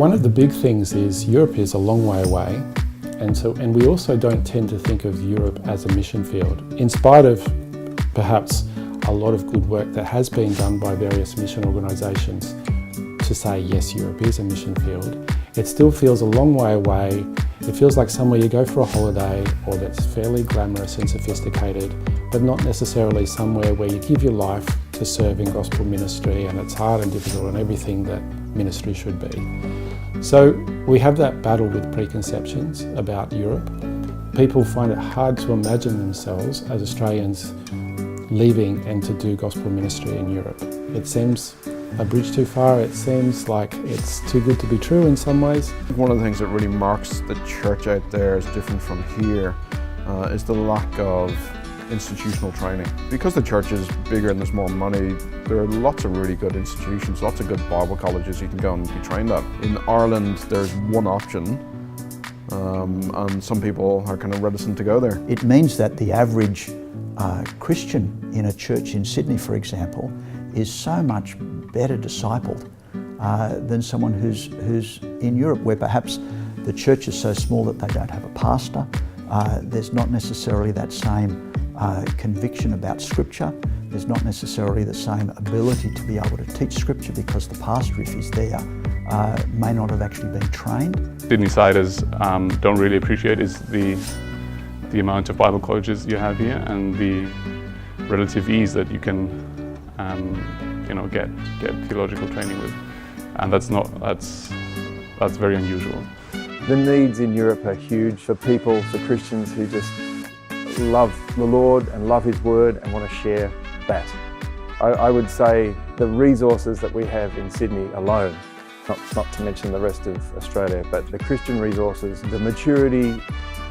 One of the big things is Europe is a long way away, and we also don't tend to think of Europe as a mission field. In spite of perhaps a lot of good work that has been done by various mission organisations to say yes, Europe is a mission field, it still feels a long way away. It feels like somewhere you go for a holiday, or that's fairly glamorous and sophisticated, but not necessarily somewhere where you give your life to serving gospel ministry, and it's hard and difficult and everything that ministry should be. So we have that battle with preconceptions about Europe. People find it hard to imagine themselves as Australians leaving and to do gospel ministry in Europe. It seems a bridge too far. It seems like it's too good to be true in some ways. One of the things that really marks the church out there as different from here is the lack of institutional training. Because the church is bigger and there's more money, there are lots of really good institutions, lots of good Bible colleges you can go and be trained at. In Ireland, there's one option, and some people are kind of reticent to go there. It means that the average Christian in a church in Sydney, for example, is so much better discipled than someone who's in Europe, where perhaps the church is so small that they don't have a pastor. There's not necessarily that same conviction about Scripture. There's not necessarily the same ability to be able to teach Scripture because the pastor, if he's there, may not have actually been trained. Sydneysiders don't really appreciate is the amount of Bible colleges you have here and the relative ease that you can get theological training with, and that's very unusual. The needs in Europe are huge for people, for Christians who just love the Lord and love His Word and want to share that. I would say the resources that we have in Sydney alone, not to mention the rest of Australia, but the Christian resources, the maturity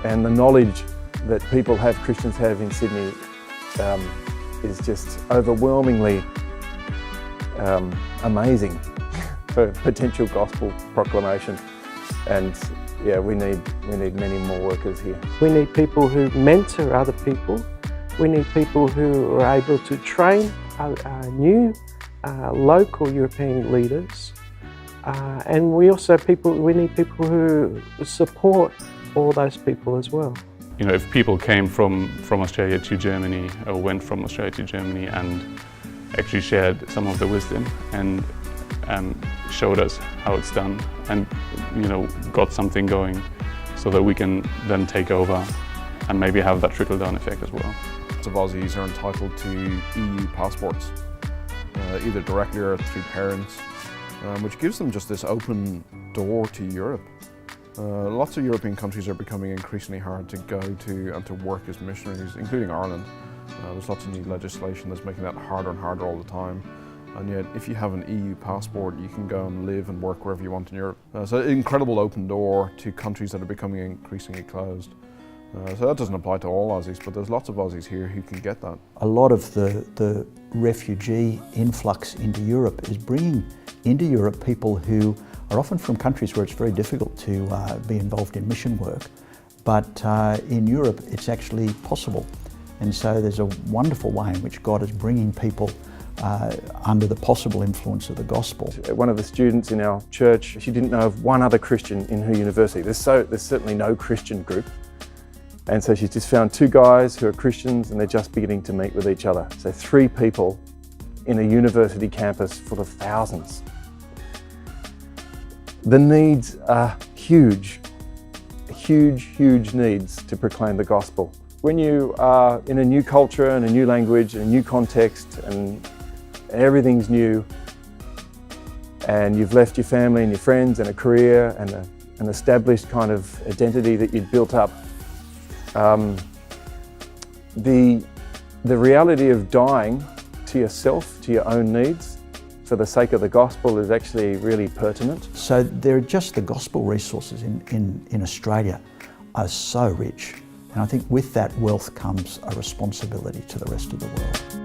and the knowledge that Christians have in Sydney is just overwhelmingly amazing for potential gospel proclamation. And yeah, we need many more workers here. We need people who mentor other people. We need people who are able to train new local European leaders. And we need people who support all those people as well. You know, if people came from Australia to Germany, or went from Australia to Germany and actually shared some of the wisdom and showed us how it's done, and got something going so that we can then take over and maybe have that trickle-down effect as well. Lots of Aussies are entitled to EU passports, either directly or through parents, which gives them just this open door to Europe. Lots of European countries are becoming increasingly hard to go to and to work as missionaries, including Ireland. There's lots of new legislation that's making that harder and harder all the time. And yet, if you have an EU passport, you can go and live and work wherever you want in Europe. So an incredible open door to countries that are becoming increasingly closed. So that doesn't apply to all Aussies, but there's lots of Aussies here who can get that. A lot of the refugee influx into Europe is bringing into Europe people who are often from countries where it's very difficult to be involved in mission work, but in Europe it's actually possible. And so there's a wonderful way in which God is bringing people under the possible influence of the gospel. One of the students in our church, she didn't know of one other Christian in her university. There's certainly no Christian group. And so she's just found two guys who are Christians and they're just beginning to meet with each other. So 3 people in a university campus full of thousands. The needs are huge needs to proclaim the gospel. When you are in a new culture and a new language and a new context and everything's new, and you've left your family and your friends and a career and an established kind of identity that you'd built up, the reality of dying to yourself, to your own needs, for the sake of the gospel is actually really pertinent. So the gospel resources in Australia are so rich. And I think with that wealth comes a responsibility to the rest of the world.